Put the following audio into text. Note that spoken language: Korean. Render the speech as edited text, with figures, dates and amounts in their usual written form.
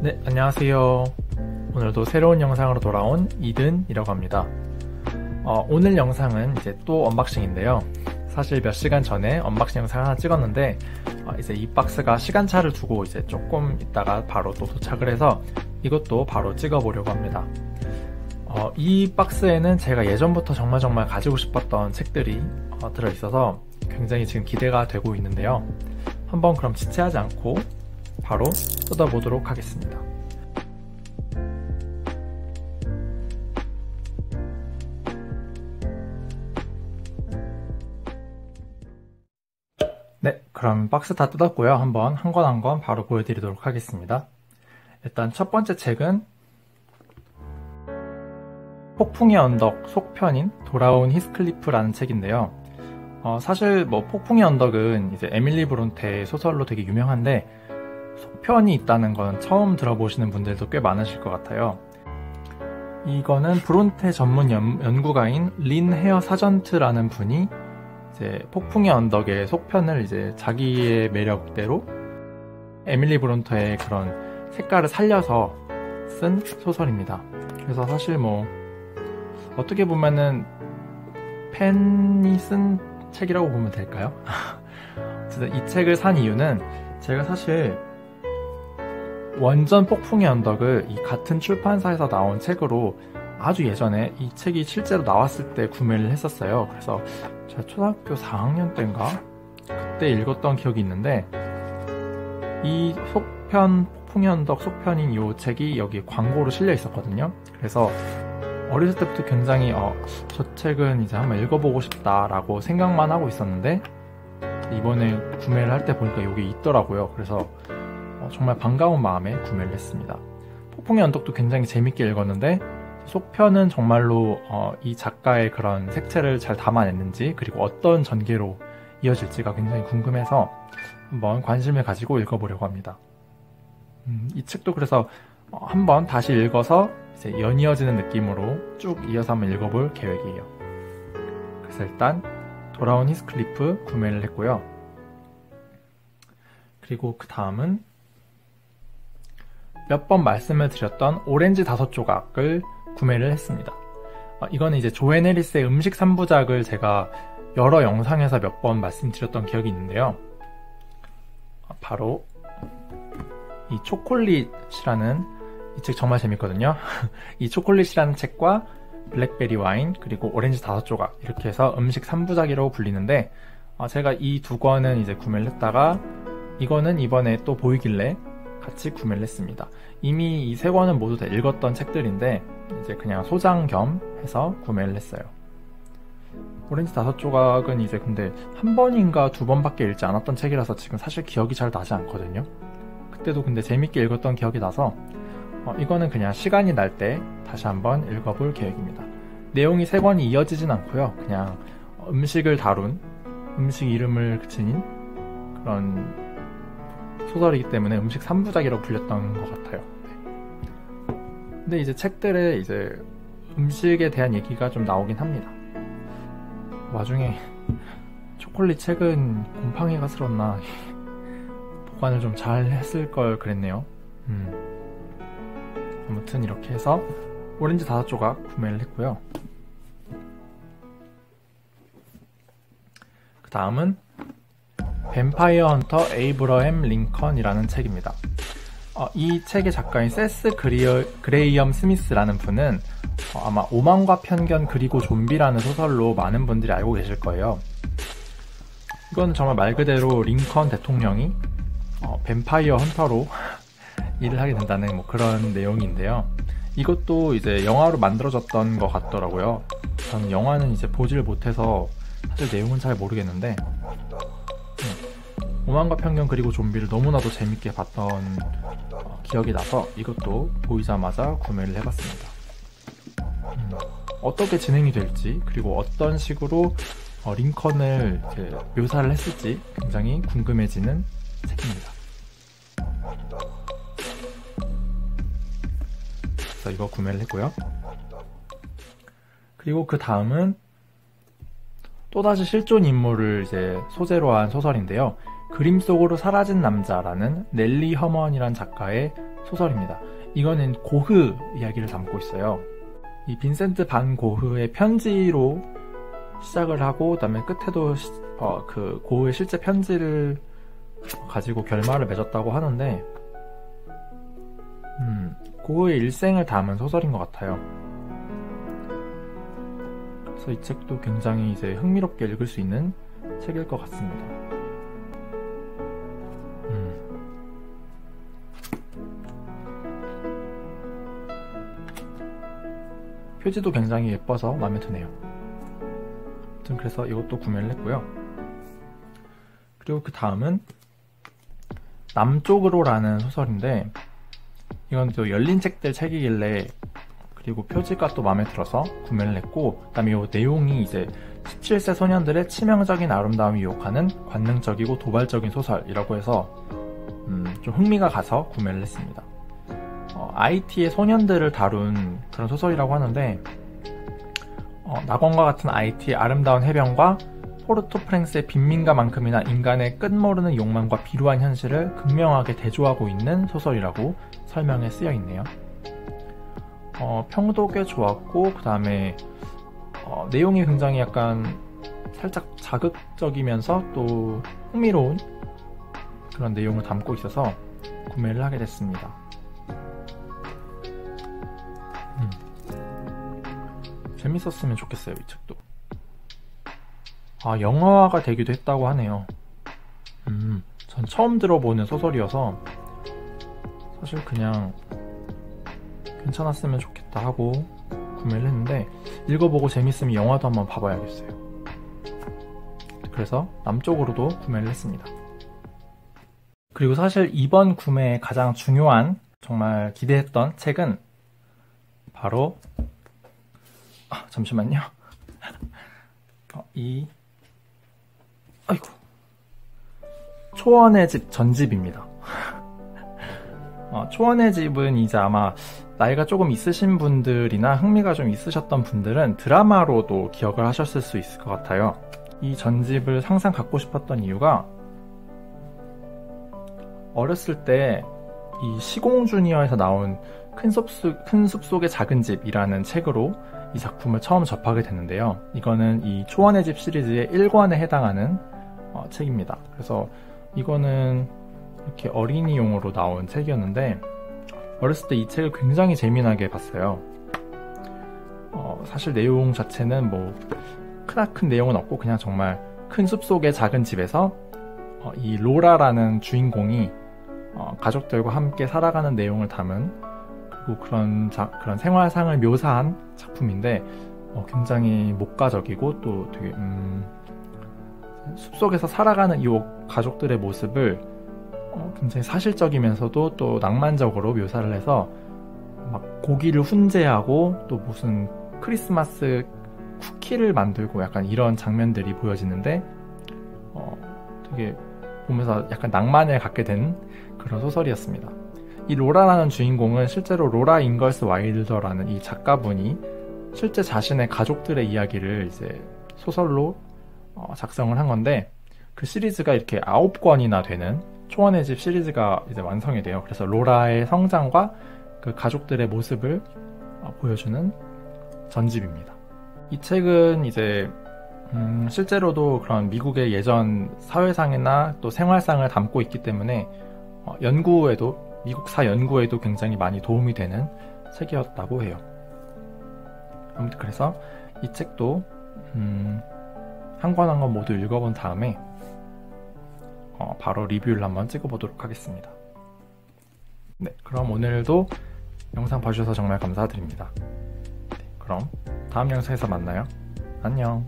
네, 안녕하세요. 오늘도 새로운 영상으로 돌아온 이든이라고 합니다. 오늘 영상은 이제 또 언박싱인데요. 사실 몇 시간 전에 언박싱 영상 하나 찍었는데 이제 이 박스가 시간차를 두고 이제 조금 있다가 바로 또 도착을 해서 이것도 바로 찍어보려고 합니다. 이 박스에는 제가 예전부터 정말 가지고 싶었던 책들이 들어있어서 굉장히 지금 기대가 되고 있는데요. 한번 그럼 지체하지 않고 바로 뜯어보도록 하겠습니다. 네, 그럼 박스 다 뜯었고요. 한번 한 권 한 권 바로 보여드리도록 하겠습니다. 일단 첫 번째 책은 폭풍의 언덕 속편인 돌아온 히스클리프라는 책인데요. 사실 뭐 폭풍의 언덕은 이제 에밀리 브론테의 소설로 되게 유명한데 속편이 있다는 건 처음 들어보시는 분들도 꽤 많으실 것 같아요. 이거는 브론테 전문 연구가인 린 헤어 사전트라는 분이 이제 폭풍의 언덕의 속편을 이제 자기의 매력대로 에밀리 브론테의 그런 색깔을 살려서 쓴 소설입니다. 그래서 사실 뭐 어떻게 보면은 팬이 쓴 책이라고 보면 될까요? 이 책을 산 이유는 제가 사실 원전 폭풍의 언덕을 이 같은 출판사에서 나온 책으로 아주 예전에 이 책이 실제로 나왔을 때 구매를 했었어요. 그래서 제가 초등학교 4학년 때인가 그때 읽었던 기억이 있는데 이 속편 폭풍의 언덕 속편인 이 책이 여기 광고로 실려 있었거든요. 그래서 어렸을 때부터 굉장히 저 책은 이제 한번 읽어보고 싶다라고 생각만 하고 있었는데 이번에 구매를 할 때 보니까 여기 있더라고요. 그래서 정말 반가운 마음에 구매를 했습니다. 폭풍의 언덕도 굉장히 재밌게 읽었는데 속편은 정말로 이 작가의 그런 색채를 잘 담아냈는지 그리고 어떤 전개로 이어질지가 굉장히 궁금해서 한번 관심을 가지고 읽어보려고 합니다. 이 책도 그래서 한번 다시 읽어서 이제 연이어지는 느낌으로 쭉 이어서 한번 읽어볼 계획이에요. 그래서 일단 돌아온 히스클리프 구매를 했고요. 그리고 그 다음은 몇 번 말씀을 드렸던 오렌지 5조각을 구매를 했습니다. 이거는 이제 조앤 해리스의 음식 3부작을 제가 여러 영상에서 몇 번 말씀드렸던 기억이 있는데요. 바로 이 초콜릿이라는 이 책 정말 재밌거든요. 이 초콜릿이라는 책과 블랙베리 와인 그리고 오렌지 5조각 이렇게 해서 음식 3부작이라고 불리는데 제가 이 두 권은 이제 구매를 했다가 이거는 이번에 또 보이길래 같이 구매를 했습니다. 이미 이 세 권은 모두 다 읽었던 책들인데 이제 그냥 소장 겸 해서 구매를 했어요. 오렌지 5조각은 이제 근데 한 번인가 두 번밖에 읽지 않았던 책이라서 지금 사실 기억이 잘 나지 않거든요. 그때도 근데 재밌게 읽었던 기억이 나서 이거는 그냥 시간이 날 때 다시 한번 읽어볼 계획입니다. 내용이 세 권이 이어지진 않고요. 그냥 음식을 다룬 음식 이름을 지닌 그런 소설이기 때문에 음식 3부작이라고 불렸던 것 같아요. 네. 근데 이제 책들에 이제 음식에 대한 얘기가 좀 나오긴 합니다. 와중에 초콜릿 책은 곰팡이가 슬었나 보관을 좀 잘 했을 걸 그랬네요. 아무튼 이렇게 해서 오렌지 5조각 구매를 했고요. 그 다음은 뱀파이어 헌터 에이브러햄 링컨이라는 책입니다. 이 책의 작가인 세스 그레이엄 스미스라는 분은 아마 오만과 편견 그리고 좀비라는 소설로 많은 분들이 알고 계실 거예요. 이건 정말 말 그대로 링컨 대통령이 뱀파이어 헌터로 일을 하게 된다는 뭐 그런 내용인데요. 이것도 이제 영화로 만들어졌던 것 같더라고요. 저는 영화는 이제 보지를 못해서 사실 내용은 잘 모르겠는데 오만과 편견 그리고 좀비를 너무나도 재밌게 봤던 기억이 나서 이것도 보이자마자 구매를 해봤습니다. 어떻게 진행이 될지 그리고 어떤 식으로 링컨을 이제 묘사를 했을지 굉장히 궁금해지는 책입니다. 그래서 이거 구매를 했고요. 그리고 그 다음은 또다시 실존 인물을 이제 소재로 한 소설인데요. 그림 속으로 사라진 남자라는 넬리 허먼이란 작가의 소설입니다. 이거는 고흐 이야기를 담고 있어요. 이 빈센트 반 고흐의 편지로 시작을 하고 그다음에 끝에도 그 고흐의 실제 편지를 가지고 결말을 맺었다고 하는데 고흐의 일생을 담은 소설인 것 같아요. 그래서 이 책도 굉장히 이제 흥미롭게 읽을 수 있는 책일 것 같습니다. 표지도 굉장히 예뻐서 마음에 드네요. 아무튼 그래서 이것도 구매를 했고요. 그리고 그 다음은 남쪽으로라는 소설인데 이건 또 열린 책들 책이길래 그리고 표지가 또 마음에 들어서 구매를 했고 그 다음에 이 내용이 이제 17세 소년들의 치명적인 아름다움이 유혹하는 관능적이고 도발적인 소설이라고 해서 좀 흥미가 가서 구매를 했습니다. IT의 소년들을 다룬 그런 소설이라고 하는데 낙원과 같은 IT의 아름다운 해변과 포르토프랭스의 빈민가만큼이나 인간의 끝모르는 욕망과 비루한 현실을 극명하게 대조하고 있는 소설이라고 설명에 쓰여 있네요. 평도 꽤 좋았고 그 다음에 내용이 굉장히 약간 살짝 자극적이면서 또 흥미로운 그런 내용을 담고 있어서 구매를 하게 됐습니다. 재밌었으면 좋겠어요, 이 책도. 영화화가 되기도 했다고 하네요. 전 처음 들어보는 소설이어서 사실 그냥 괜찮았으면 좋겠다 하고 구매를 했는데 읽어보고 재밌으면 영화도 한번 봐봐야겠어요. 그래서 남쪽으로도 구매를 했습니다. 그리고 사실 이번 구매의 가장 중요한 정말 기대했던 책은 바로 잠시만요. 아이고 초원의 집 전집입니다. 초원의 집은 이제 아마 나이가 조금 있으신 분들이나 흥미가 좀 있으셨던 분들은 드라마로도 기억을 하셨을 수 있을 것 같아요. 이 전집을 항상 갖고 싶었던 이유가 어렸을 때 이 시공주니어에서 나온 큰 숲속의 작은 집이라는 책으로 이 작품을 처음 접하게 됐는데요. 이거는 이 초원의 집 시리즈의 1권에 해당하는 책입니다. 그래서 이거는 이렇게 어린이용으로 나온 책이었는데 어렸을 때 이 책을 굉장히 재미나게 봤어요. 사실 내용 자체는 뭐 크나큰 내용은 없고 그냥 정말 큰 숲속의 작은 집에서 이 로라라는 주인공이 가족들과 함께 살아가는 내용을 담은 그리고 그런 생활상을 묘사한 작품인데 굉장히 목가적이고 또 되게 숲속에서 살아가는 이 가족들의 모습을 굉장히 사실적이면서도 또 낭만적으로 묘사를 해서 막 고기를 훈제하고 또 무슨 크리스마스 쿠키를 만들고 약간 이런 장면들이 보여지는데 되게 보면서 약간 낭만을 갖게 된 그런 소설이었습니다. 이 로라라는 주인공은 실제로 로라 잉걸스 와일더라는 이 작가분이 실제 자신의 가족들의 이야기를 이제 소설로 작성을 한 건데 그 시리즈가 이렇게 9권이나 되는 초원의 집 시리즈가 이제 완성이 돼요. 그래서 로라의 성장과 그 가족들의 모습을 보여주는 전집입니다. 이 책은 이제 실제로도 그런 미국의 예전 사회상이나 또 생활상을 담고 있기 때문에 미국사 연구에도 굉장히 많이 도움이 되는 책이었다고 해요. 아무튼 그래서 이 책도 한 권 한 권 모두 읽어본 다음에 바로 리뷰를 한번 찍어보도록 하겠습니다. 네, 그럼 오늘도 영상 봐주셔서 정말 감사드립니다. 네, 그럼 다음 영상에서 만나요. 안녕.